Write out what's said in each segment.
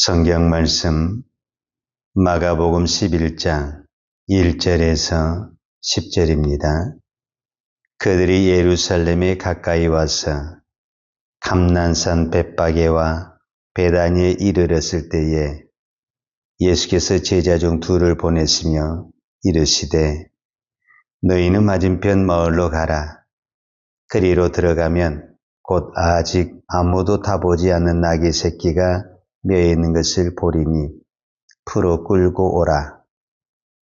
성경 말씀 마가복음 11장 1절에서 10절입니다. 그들이 예루살렘에 가까이 와서 감난산 벳바게와 베다니에 이르렀을 때에 예수께서 제자 중 둘을 보내시며 이르시되 너희는 맞은편 마을로 가라. 그리로 들어가면 곧 아직 아무도 타보지 않는 나귀 새끼가 매어 있는 것을 보리니 풀어 끌고 오라.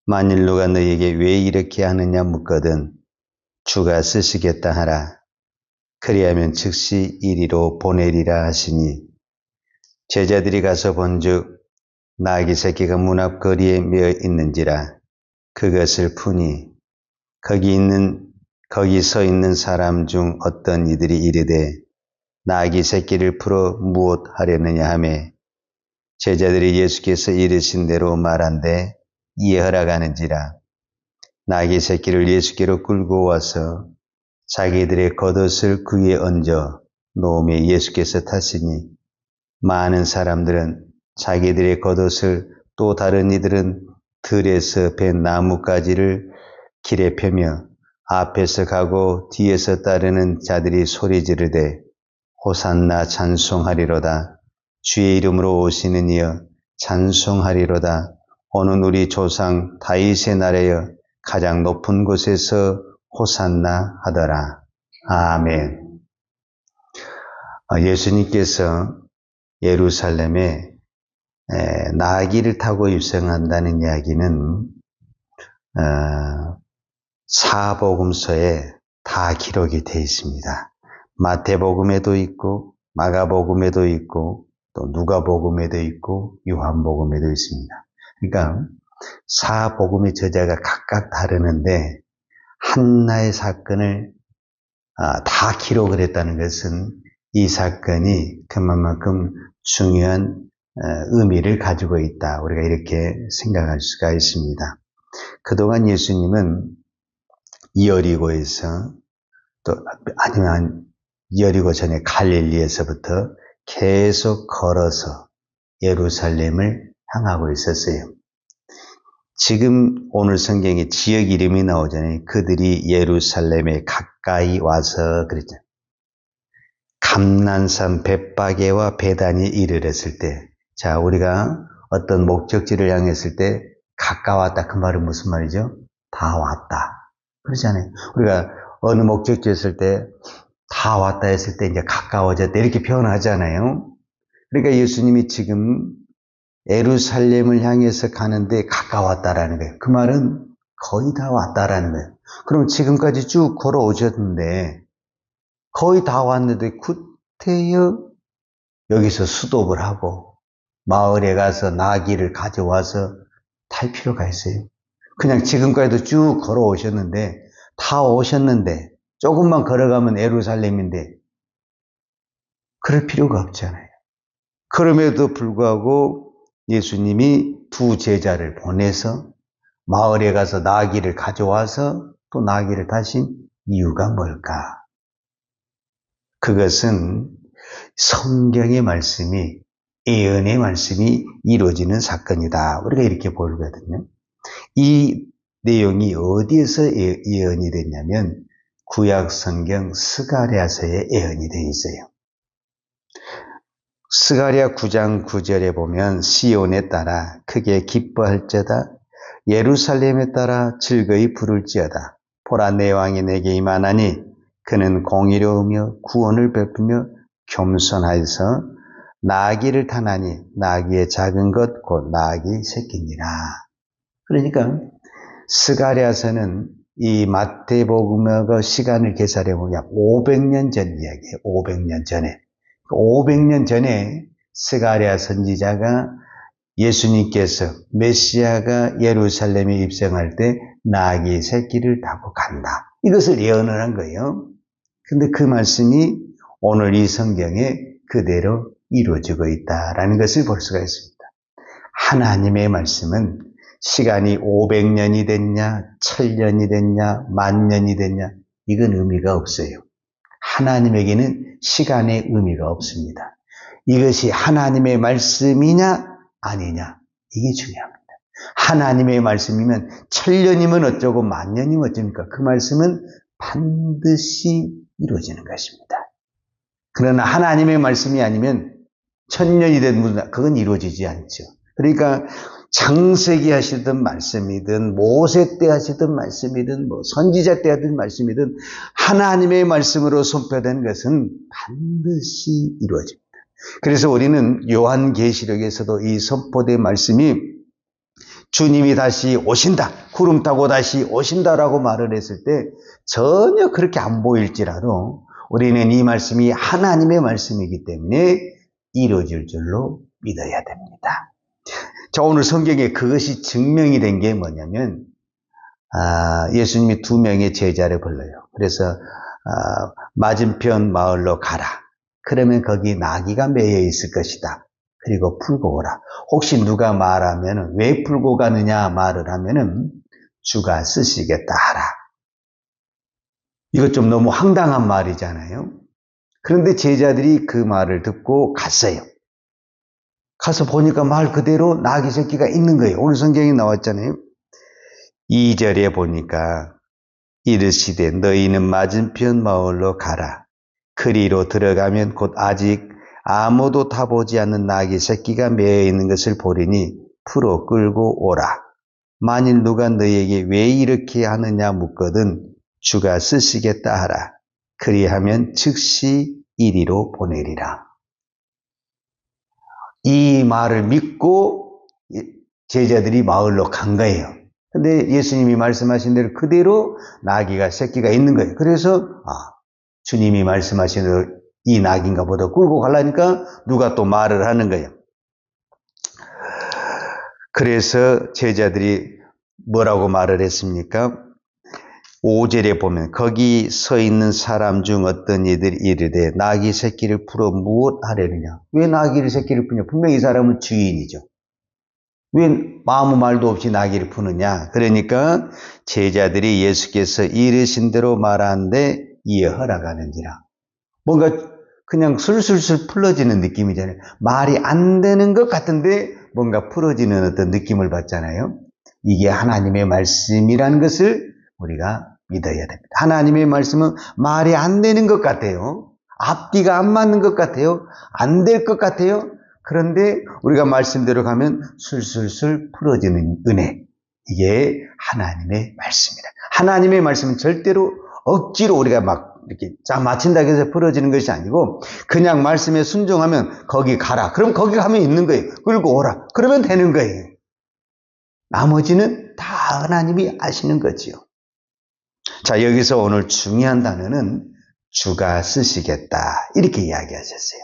만일 누가 너희에게 왜 이렇게 하느냐 묻거든 주가 쓰시겠다 하라. 그리하면 즉시 이리로 보내리라 하시니 제자들이 가서 본즉 나귀 새끼가 문 앞 거리에 매어 있는지라. 그것을 푸니 거기 서 있는 사람 중 어떤 이들이 이르되 나귀 새끼를 풀어 무엇 하려느냐 하매 제자들이 예수께서 이르신 대로 말한데 이에 허락하는지라. 나귀 새끼를 예수께로 끌고 와서 자기들의 겉옷을 그 위에 얹어 놓음에 예수께서 타시니 많은 사람들은 자기들의 겉옷을 또 다른 이들은 들에서 벤 나뭇가지를 길에 펴며 앞에서 가고 뒤에서 따르는 자들이 소리 지르되 호산나 찬송하리로다. 주의 이름으로 오시는 이여 찬송하리로다. 오는 우리 조상 다윗의 나라여 가장 높은 곳에서 호산나 하더라. 아멘. 예수님께서 예루살렘에 나귀를 타고 입성한다는 이야기는 사복음서에 다 기록이 되어 있습니다. 마태복음에도 있고 마가복음에도 있고 또 누가복음에도 있고 요한복음에도 있습니다. 그러니까 사복음의 저자가 각각 다르는데 하나의 사건을 다 기록을 했다는 것은 이 사건이 그만큼 중요한 의미를 가지고 있다. 우리가 이렇게 생각할 수가 있습니다. 그동안 예수님은 여리고에서 또 아니면 여리고 전에 갈릴리에서부터 계속 걸어서 예루살렘을 향하고 있었어요. 지금 오늘 성경에 지역 이름이 나오잖아요. 그들이 예루살렘에 가까이 와서 그랬죠. 감난산 벳바게와 베다니에 이르렀을 때, 자 우리가 어떤 목적지를 향했을 때 가까웠다. 그 말은 무슨 말이죠? 다 왔다. 그러잖아요. 우리가 어느 목적지에 있을 때 다 왔다 했을 때 이제 가까워졌다 이렇게 표현하잖아요. 그러니까 예수님이 지금 예루살렘을 향해서 가는데 가까웠다라는 거예요. 그 말은 거의 다 왔다라는 거예요. 그럼 지금까지 쭉 걸어오셨는데 거의 다 왔는데 구태여 여기서 스톱을 하고 마을에 가서 나귀를 가져와서 탈 필요가 있어요. 그냥 지금까지도 쭉 걸어오셨는데 다 오셨는데 조금만 걸어가면 예루살렘인데 그럴 필요가 없잖아요. 그럼에도 불구하고 예수님이 두 제자를 보내서 마을에 가서 나귀를 가져와서 또 나귀를 타신 이유가 뭘까? 그것은 성경의 말씀이 예언의 말씀이 이루어지는 사건이다. 우리가 이렇게 보거든요. 이 내용이 어디에서 예언이 됐냐면 구약 성경 스가랴서에 예언이 되어 있어요. 스가랴 9장 9절에 보면 시온에 따라 크게 기뻐할지어다 예루살렘에 따라 즐거이 부를지어다 보라 내 왕이 내게 임하나니 그는 공의로우며 구원을 베푸며 겸손하여서 나귀를 타나니 나귀의 작은 것 곧 나귀 새끼니라. 그러니까 스가랴서는 이 마태복음하고 시간을 계산해 보면 500년 전 이야기예요. 500년 전에. 500년 전에 스가랴 선지자가 예수님께서 메시아가 예루살렘에 입성할 때 나귀 새끼를 타고 간다. 이것을 예언을 한 거예요. 근데 그 말씀이 오늘 이 성경에 그대로 이루어지고 있다라는 것을 볼 수가 있습니다. 하나님의 말씀은 시간이 500년이 됐냐, 1000년이 됐냐, 10,000년이 됐냐, 이건 의미가 없어요. 하나님에게는 시간의 의미가 없습니다. 이것이 하나님의 말씀이냐 아니냐? 이게 중요합니다. 하나님의 말씀이면 천년이면 어쩌고 만년이면 어쩝니까? 그 말씀은 반드시 이루어지는 것입니다. 그러나 하나님의 말씀이 아니면 천년이 된 무슨 그건 이루어지지 않죠. 그러니까 창세기 하시던 말씀이든 모세 때 하시던 말씀이든 뭐 선지자 때 하던 말씀이든 하나님의 말씀으로 선포된 것은 반드시 이루어집니다. 그래서 우리는 요한계시록에서도 이 선포된 말씀이 주님이 다시 오신다, 구름 타고 다시 오신다라고 말을 했을 때 전혀 그렇게 안 보일지라도 우리는 이 말씀이 하나님의 말씀이기 때문에 이루어질 줄로 믿어야 됩니다. 자, 오늘 성경에 그것이 증명이 된 게 뭐냐면 예수님이 2명의 제자를 불러요. 그래서 맞은편 마을로 가라. 그러면 거기 나귀가 매여 있을 것이다. 그리고 풀고 오라. 혹시 누가 말하면 왜 풀고 가느냐 말을 하면은 주가 쓰시겠다 하라. 이거 좀 너무 황당한 말이잖아요. 그런데 제자들이 그 말을 듣고 갔어요. 가서 보니까 말 그대로 나귀 새끼가 있는 거예요. 오늘 성경에 나왔잖아요. 2절에 보니까 이르시되 너희는 맞은편 마을로 가라. 그리로 들어가면 곧 아직 아무도 타보지 않는 나귀 새끼가 매여 있는 것을 보리니 풀어 끌고 오라. 만일 누가 너희에게 왜 이렇게 하느냐 묻거든 주가 쓰시겠다 하라. 그리하면 즉시 이리로 보내리라. 이 말을 믿고 제자들이 마을로 간 거예요. 근데 예수님이 말씀하신 대로 그대로 나귀가 새끼가 있는 거예요. 그래서 주님이 말씀하신 대로 이 나귀인가 보다 끌고 가려니까 누가 또 말을 하는 거예요. 그래서 제자들이 뭐라고 말을 했습니까? 5절에 보면 거기 서 있는 사람 중 어떤 이들이 이르되 나귀 새끼를 풀어 무엇 하려느냐? 왜 나귀를 새끼를 푸냐? 분명히 이 사람은 주인이죠. 왜 아무 말도 없이 나귀를 푸느냐? 그러니까 제자들이 예수께서 이르신 대로 말하는데 이에 허락하는지라. 뭔가 그냥 술술술 풀어지는 느낌이잖아요. 말이 안 되는 것 같은데 뭔가 풀어지는 어떤 느낌을 받잖아요. 이게 하나님의 말씀이라는 것을 우리가 믿어야 됩니다. 하나님의 말씀은 말이 안 되는 것 같아요. 앞뒤가 안 맞는 것 같아요. 안 될 것 같아요. 그런데 우리가 말씀대로 가면 술술술 풀어지는 은혜. 이게 하나님의 말씀이다. 하나님의 말씀은 절대로 억지로 우리가 막 이렇게 쫙 맞춘다고 해서 풀어지는 것이 아니고 그냥 말씀에 순종하면 거기 가라. 그럼 거기 가면 있는 거예요. 끌고 오라. 그러면 되는 거예요. 나머지는 다 하나님이 아시는 거지요. 자, 여기서 오늘 중요한 단어는 주가 쓰시겠다. 이렇게 이야기하셨어요.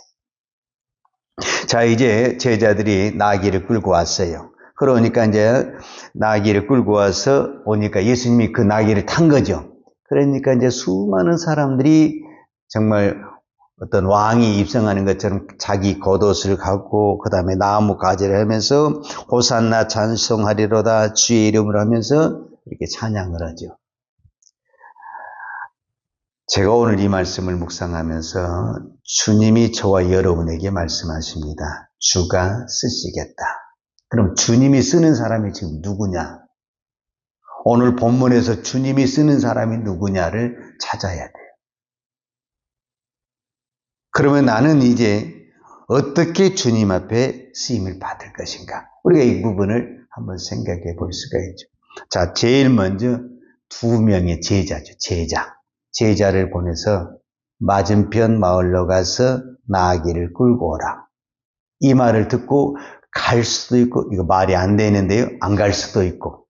자, 이제 제자들이 나귀를 끌고 왔어요. 그러니까 이제 나귀를 끌고 와서 오니까 예수님이 그 나귀를 탄 거죠. 그러니까 이제 수많은 사람들이 정말 어떤 왕이 입성하는 것처럼 자기 겉옷을 갖고 그 다음에 나무 가지를 하면서 호산나 찬송하리로다 주의 이름을 하면서 이렇게 찬양을 하죠. 제가 오늘 이 말씀을 묵상하면서 주님이 저와 여러분에게 말씀하십니다. 주가 쓰시겠다. 그럼 주님이 쓰는 사람이 지금 누구냐? 오늘 본문에서 주님이 쓰는 사람이 누구냐를 찾아야 돼요. 그러면 나는 이제 어떻게 주님 앞에 쓰임을 받을 것인가? 우리가 이 부분을 한번 생각해 볼 수가 있죠. 자, 제일 먼저 2명의 제자죠. 제자를 보내서 맞은편 마을로 가서 나귀를 끌고 오라. 이 말을 듣고 갈 수도 있고, 이거 말이 안 되는데요. 안 갈 수도 있고.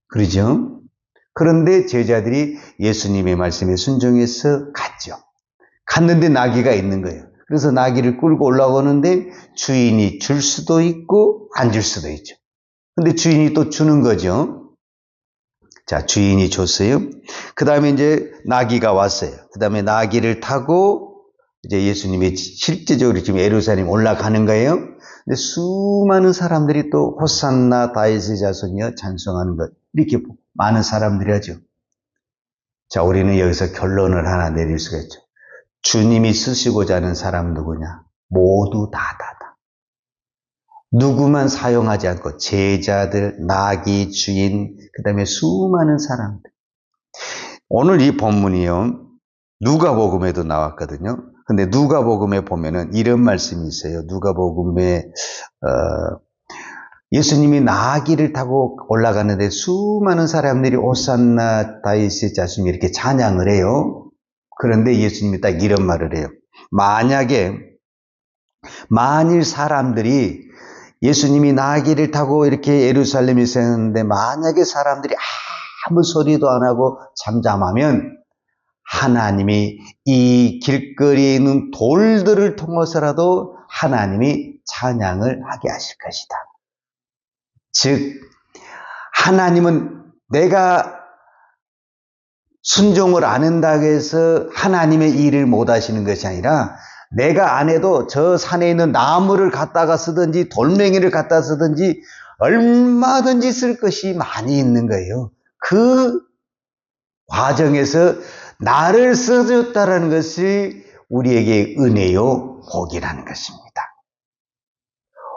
그러죠? 그런데 제자들이 예수님의 말씀에 순종해서 갔죠. 갔는데 나귀가 있는 거예요. 그래서 나귀를 끌고 올라오는데 주인이 줄 수도 있고 안 줄 수도 있죠. 근데 주인이 또 주는 거죠. 자, 주인이 줬어요. 그 다음에 이제 나귀가 왔어요. 그 다음에 나귀를 타고 이제 예수님이 실제적으로 지금 예루살렘 올라가는 거예요. 근데 수많은 사람들이 또 호산나 다윗의 자손이여 찬송하는 것. 이렇게 많은 사람들이 하죠. 자, 우리는 여기서 결론을 하나 내릴 수가 있죠. 주님이 쓰시고자 하는 사람 누구냐? 모두 다다. 누구만 사용하지 않고 제자들, 나귀 주인, 그 다음에 수많은 사람들. 오늘 이 본문이요, 누가복음에도 나왔거든요. 근데 누가복음에 보면은 이런 말씀이 있어요. 누가복음에 예수님이 나귀를 타고 올라가는데 수많은 사람들이 오산나 다윗의 자손 이렇게 찬양을 해요. 그런데 예수님이 딱 이런 말을 해요. 만일 사람들이 예수님이 나귀를 타고 이렇게 예루살렘에 있었는데 만약에 사람들이 아무 소리도 안 하고 잠잠하면 하나님이 이 길거리에 있는 돌들을 통해서라도 하나님이 찬양을 하게 하실 것이다. 즉 하나님은 내가 순종을 안 한다고 해서 하나님의 일을 못 하시는 것이 아니라 내가 안 해도 저 산에 있는 나무를 갖다가 쓰든지 돌멩이를 갖다 쓰든지 얼마든지 쓸 것이 많이 있는 거예요. 그 과정에서 나를 써줬다는 것이 우리에게 은혜요 복이라는 것입니다.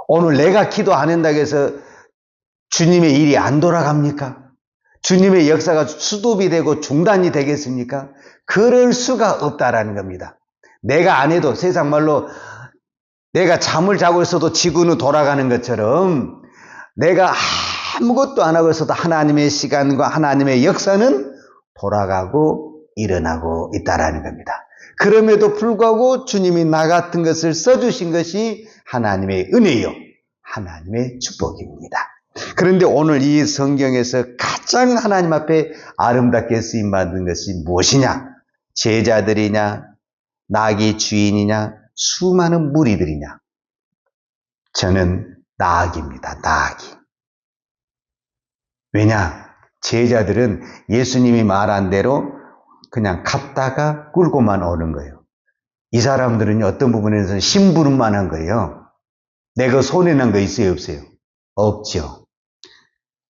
오늘 내가 기도 안 한다고 해서 주님의 일이 안 돌아갑니까? 주님의 역사가 수도비 되고 중단이 되겠습니까? 그럴 수가 없다라는 겁니다. 내가 안 해도 세상 말로 내가 잠을 자고 있어도 지구는 돌아가는 것처럼 내가 아무것도 안 하고 있어도 하나님의 시간과 하나님의 역사는 돌아가고 일어나고 있다라는 겁니다. 그럼에도 불구하고 주님이 나 같은 것을 써주신 것이 하나님의 은혜요, 하나님의 축복입니다. 그런데 오늘 이 성경에서 가장 하나님 앞에 아름답게 쓰임받은 것이 무엇이냐? 제자들이냐? 나귀 주인이냐? 수많은 무리들이냐? 저는 나귀입니다. 나귀. 왜냐? 제자들은 예수님이 말한 대로 그냥 갔다가 끌고만 오는 거예요. 이 사람들은 어떤 부분에서 심부름만 한 거예요. 내가 손해난 거 있어요, 없어요? 없죠.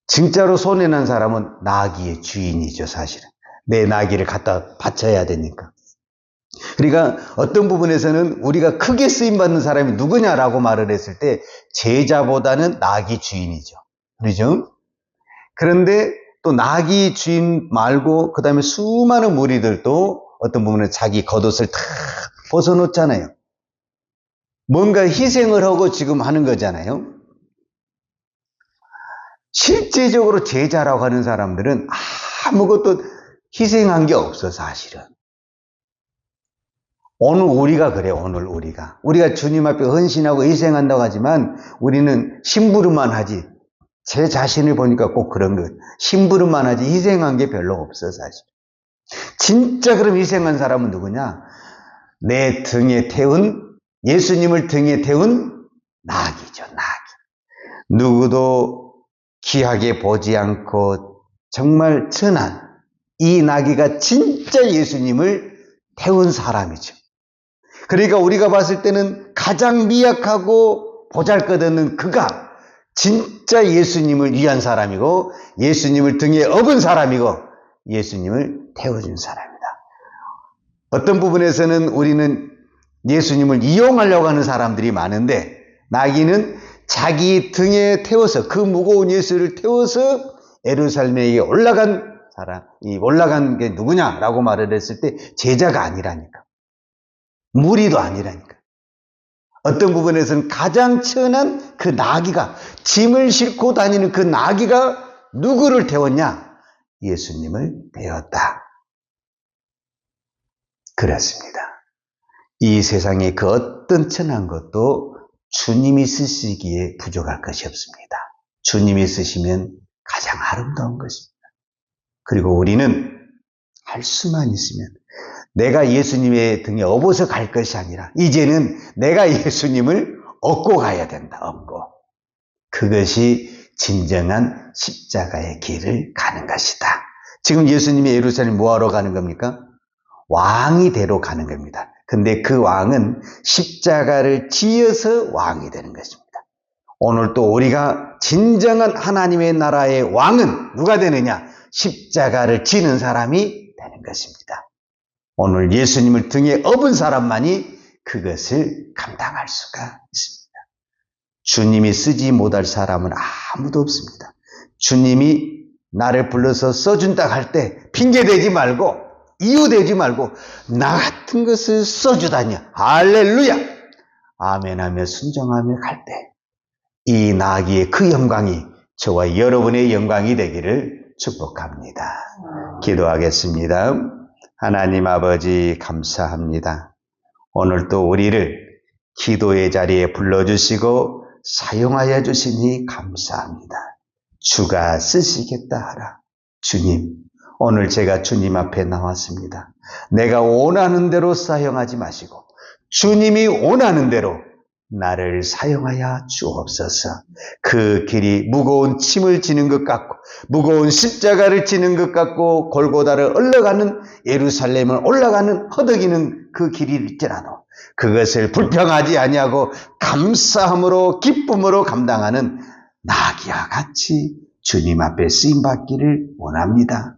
진짜로 손해난 사람은 나귀의 주인이죠, 사실은. 내 나귀를 갖다 바쳐야 되니까. 그러니까 어떤 부분에서는 우리가 크게 쓰임받는 사람이 누구냐라고 말을 했을 때 제자보다는 나귀 주인이죠. 그렇죠? 그런데 또 나귀 주인 말고 그 다음에 수많은 무리들도 어떤 부분은 자기 겉옷을 다 벗어놓잖아요. 뭔가 희생을 하고 지금 하는 거잖아요. 실제적으로 제자라고 하는 사람들은 아무것도 희생한 게 없어, 사실은. 오늘 우리가 그래요, 오늘 우리가. 우리가 주님 앞에 헌신하고 희생한다고 하지만 우리는 심부름만 하지. 제 자신을 보니까 꼭 그런 것. 심부름만 하지 희생한 게 별로 없어, 사실. 진짜 그럼 희생한 사람은 누구냐? 내 등에 태운, 예수님을 등에 태운 나귀죠, 나귀. 누구도 귀하게 보지 않고 정말 천한 이 나귀가 진짜 예수님을 태운 사람이죠. 그러니까 우리가 봤을 때는 가장 미약하고 보잘것없는 그가 진짜 예수님을 위한 사람이고 예수님을 등에 업은 사람이고 예수님을 태워준 사람이다. 어떤 부분에서는 우리는 예수님을 이용하려고 하는 사람들이 많은데 나귀는 자기 등에 태워서 그 무거운 예수를 태워서 예루살렘에 올라간 사람, 이 올라간 게 누구냐라고 말을 했을 때 제자가 아니라니까. 무리도 아니라니까. 어떤 부분에서는 가장 천한 그 나귀가 짐을 싣고 다니는 그 나귀가 누구를 태웠냐? 예수님을 태웠다. 그렇습니다. 이 세상에 그 어떤 천한 것도 주님이 쓰시기에 부족할 것이 없습니다. 주님이 쓰시면 가장 아름다운 것입니다. 그리고 우리는 할 수만 있으면 내가 예수님의 등에 업어서 갈 것이 아니라 이제는 내가 예수님을 업고 가야 된다. 업고. 그것이 진정한 십자가의 길을 가는 것이다. 지금 예수님이 예루살렘 뭐하러 가는 겁니까? 왕이 되러 가는 겁니다. 근데 그 왕은 십자가를 지어서 왕이 되는 것입니다. 오늘 또 우리가 진정한 하나님의 나라의 왕은 누가 되느냐? 십자가를 지는 사람이 되는 것입니다. 오늘 예수님을 등에 업은 사람만이 그것을 감당할 수가 있습니다. 주님이 쓰지 못할 사람은 아무도 없습니다. 주님이 나를 불러서 써준다 할 때 핑계대지 말고 이유대지 말고 나 같은 것을 써주다니 할렐루야 아멘하며 순종하며 갈 때 이 나아기의 그 영광이 저와 여러분의 영광이 되기를 축복합니다. 기도하겠습니다. 하나님 아버지 감사합니다. 오늘도 우리를 기도의 자리에 불러주시고 사용하여 주시니 감사합니다. 주가 쓰시겠다 하라. 주님, 오늘 제가 주님 앞에 나왔습니다. 내가 원하는 대로 사용하지 마시고 주님이 원하는 대로 나를 사용하여 주옵소서. 그 길이 무거운 짐을 지는 것 같고 무거운 십자가를 지는 것 같고 골고다를 올라가는 예루살렘을 올라가는 허덕이는 그 길일지라도 그것을 불평하지 아니하고 감사함으로 기쁨으로 감당하는 나귀와 같이 주님 앞에 쓰임받기를 원합니다.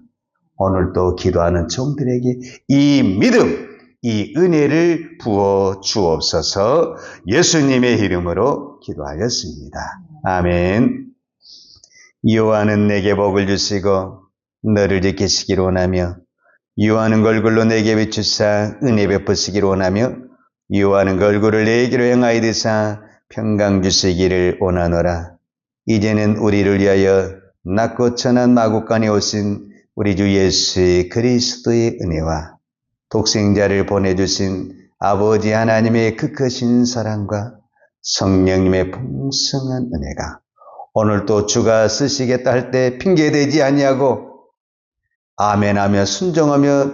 오늘도 기도하는 종들에게 이 믿음, 이 은혜를 부어 주옵소서. 예수님의 이름으로 기도하였습니다. 아멘. 여호와는 내게 복을 주시고 너를 지키시기를 원하며 여호와는 얼굴로 내게 비추사 은혜 베푸시기를 원하며 여호와는 얼굴을 내게로 향하여 드사 평강 주시기를 원하노라. 이제는 우리를 위하여 낮고 천한 마국간에 오신 우리 주 예수 그리스도의 은혜와 독생자를 보내주신 아버지 하나님의 그 크신 사랑과 성령님의 풍성한 은혜가 오늘도 주가 쓰시겠다 할 때 핑계대지 아니하고 아멘하며 순종하며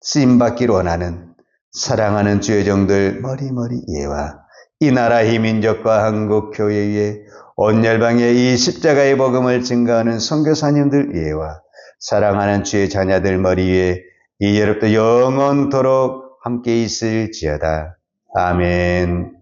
쓰임받기를 원하는 사랑하는 주의 종들 머리머리 예와 이 나라 이 민족과 한국 교회 위에 온 열방에 이 십자가의 복음을 증거하는 선교사님들 예와 사랑하는 주의 자녀들 머리 위에 이 여럽도 영원토록 함께 있을지어다. 아멘.